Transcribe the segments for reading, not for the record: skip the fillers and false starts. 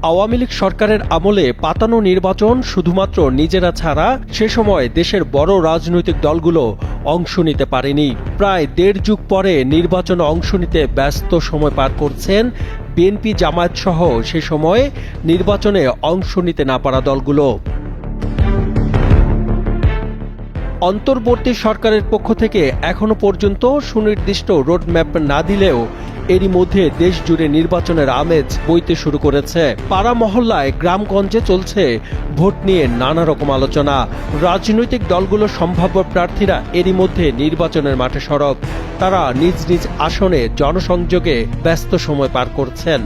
আওয়ামী লীগ সরকারের আমলে পাতানো নির্বাচন শুধুমাত্র নিজেরা ছাড়া সে সময় দেশের বড় রাজনৈতিক দলগুলো অংশ নিতে পারেনি। প্রায় দেড় যুগ পরে নির্বাচনে অংশ নিতে ব্যস্ত সময় পার করছেন বিএনপি, জামায়াত সহ সে সময়ে নির্বাচনে অংশ নিতে না পারা দলগুলো। অন্তর্বর্তী সরকারের পক্ষ থেকে এখনো পর্যন্ত সুনির্দিষ্ট রোডম্যাপ না দিলেও এরই মধ্যে দেশ জুড়ে নির্বাচনের আমেজ বইতে শুরু করেছে। পাড়া মহল্লায়, গ্রামগঞ্জে চলছে ভোট নিয়ে নানা রকম আলোচনা। রাজনৈতিক দলগুলোর সম্ভাব্য প্রার্থীরা এরই মধ্যে নির্বাচনের মাঠে সরব। তারা নিজ নিজ আসনে জনসংযোগে ব্যস্ত সময় পার করছেন।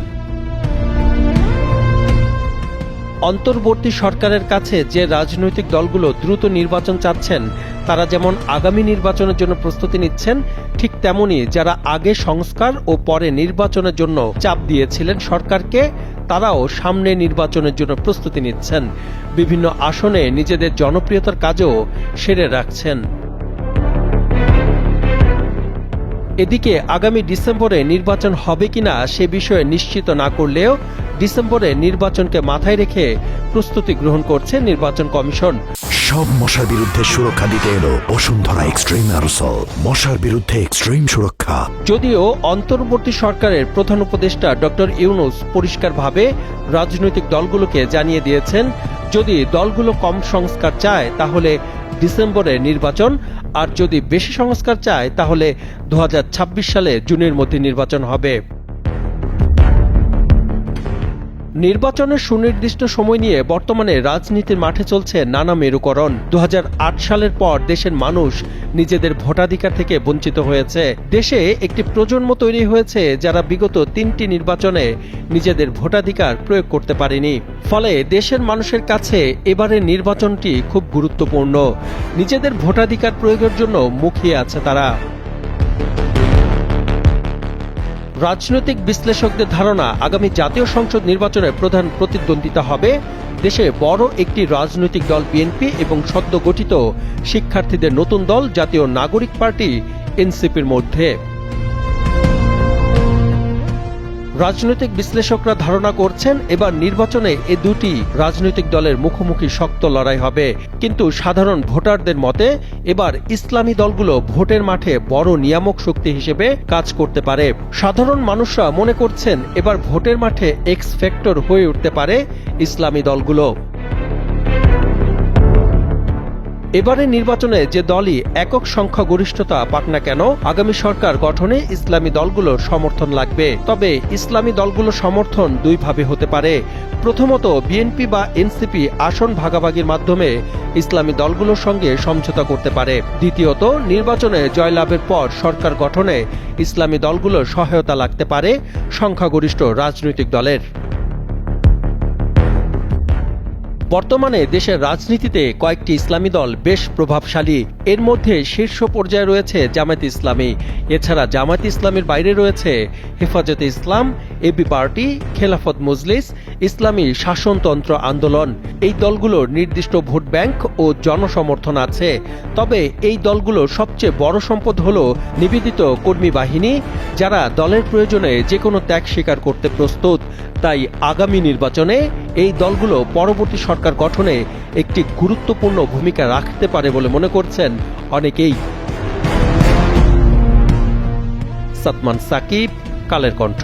অন্তর্বর্তী সরকারের কাছে যে রাজনৈতিক দলগুলো দ্রুত নির্বাচন চাচ্ছেন, তারা যেমন আগামী নির্বাচনের জন্য প্রস্তুতি নিচ্ছেন, ঠিক তেমনি যারা আগে সংস্কার ও পরে নির্বাচনের জন্য চাপ দিয়েছিলেন সরকারকে, তারাও সামনে নির্বাচনের জন্য প্রস্তুতি নিচ্ছেন। বিভিন্ন আসনে নিজেদের জনপ্রিয়তার কাজও সেরে রাখছেন। এদিকে আগামী ডিসেম্বরে নির্বাচন হবে কিনা সে বিষয়ে নিশ্চিত না করলেও ডিসেম্বরে নির্বাচনকে মাথায় রেখে প্রস্তুতি গ্রহণ করছে নির্বাচন কমিশন। সব মশার বিরুদ্ধে সুরক্ষা দিতে এলো বসুন্ধরা এক্সট্রিম অ্যারোসল, মশার বিরুদ্ধে এক্সট্রিম সুরক্ষা। যদিও অন্তর্বর্তী সরকারের প্রধান উপদেষ্টা ডক্টর ইউনূস পরিষ্কারভাবে রাজনৈতিক দলগুলোকে জানিয়ে দিয়েছেন, যদি দলগুলো কম সংস্কার চায় তাহলে ডিসেম্বরে নির্বাচন, আর যদি বেশি সংস্কার চায় তাহলে 2026 সালে জুনের মধ্যে নির্বাচন হবে। নির্বাচনের সুনির্দিষ্ট সময় নিয়ে বর্তমানে রাজনীতির মাঠে চলছে নানা মেরুকরণ। 2008 সালের পর দেশের মানুষ নিজেদের ভোটাধিকার থেকে বঞ্চিত হয়েছে। দেশে একটি প্রজন্ম তৈরি হয়েছে যারা বিগত 3টি নির্বাচনে নিজেদের ভোটাধিকার প্রয়োগ করতে পারেনি। ফলে দেশের মানুষের কাছে এবারের নির্বাচনটি খুব গুরুত্বপূর্ণ। নিজেদের ভোটাধিকার প্রয়োগের জন্য মুখিয়ে আছে তারা। রাজনৈতিক বিশ্লেষকদের ধারণা, আগামী জাতীয় সংসদ নির্বাচনে প্রধান প্রতিদ্বন্দ্বিতা হবে দেশে বড় একটি রাজনৈতিক দল বিএনপি এবং সদ্য গঠিত শিক্ষার্থীদের নতুন দল জাতীয় নাগরিক পার্টি এনসিপির মধ্যে। রাজনৈতিক বিশ্লেষকরা ধারণা করছেন এবার নির্বাচনে এ দুটি রাজনৈতিক দলের মুখোমুখি শক্ত লড়াই হবে। কিন্তু সাধারণ ভোটারদের মতে এবার ইসলামী দলগুলো ভোটের মাঠে বড় নিয়ামক শক্তি হিসেবে কাজ করতে পারে। সাধারণ মানুষরা মনে করছেন এবার ভোটের মাঠে এক্স ফ্যাক্টর হয়ে উঠতে পারে ইসলামী দলগুলো। এবারে নির্বাচনে যে দলই একক সংখ্যাগরিষ্ঠতা পাক না কেন, আগামী সরকার গঠনে ইসলামী দলগুলোর সমর্থন লাগবে। তবে ইসলামী দলগুলোর সমর্থন দুইভাবে হতে পারে। প্রথমত, বিএনপি বা এনসিপি আসন ভাগাভাগির মাধ্যমে ইসলামী দলগুলোর সঙ্গে সমঝোতা করতে পারে। দ্বিতীয়ত, নির্বাচনে জয়লাভের পর সরকার গঠনে ইসলামী দলগুলোর সহায়তা লাগতে পারে সংখ্যাগরিষ্ঠ রাজনৈতিক দলের। বর্তমানে দেশের রাজনীতিতে কয়েকটি ইসলামী দল বেশ প্রভাবশালী। এর মধ্যে শীর্ষ পর্যায়ে রয়েছে জামায়াতে ইসলামী। এছাড়া জামায়াতে ইসলামীর বাইরে রয়েছে হেফাজতে ইসলাম, এবি পার্টি, খেলাফত মজলিস, ইসলামী শাসনতন্ত্র আন্দোলন। এই দলগুলোর নির্দিষ্ট ভোট ব্যাংক ও জনসমর্থন আছে। তবে এই দলগুলোর সবচেয়ে বড় সম্পদ হল নিবেদিত কর্মী বাহিনী, যারা দলের প্রয়োজনে যে কোনো ত্যাগ স্বীকার করতে প্রস্তুত। তাই আগামী নির্বাচনে এই দলগুলো পরবর্তী সরকার গঠনে একটি গুরুত্বপূর্ণ ভূমিকা রাখতে পারে বলে মনে করছেন অনেকেই। সাতমান সাকিব, কালের কণ্ঠ।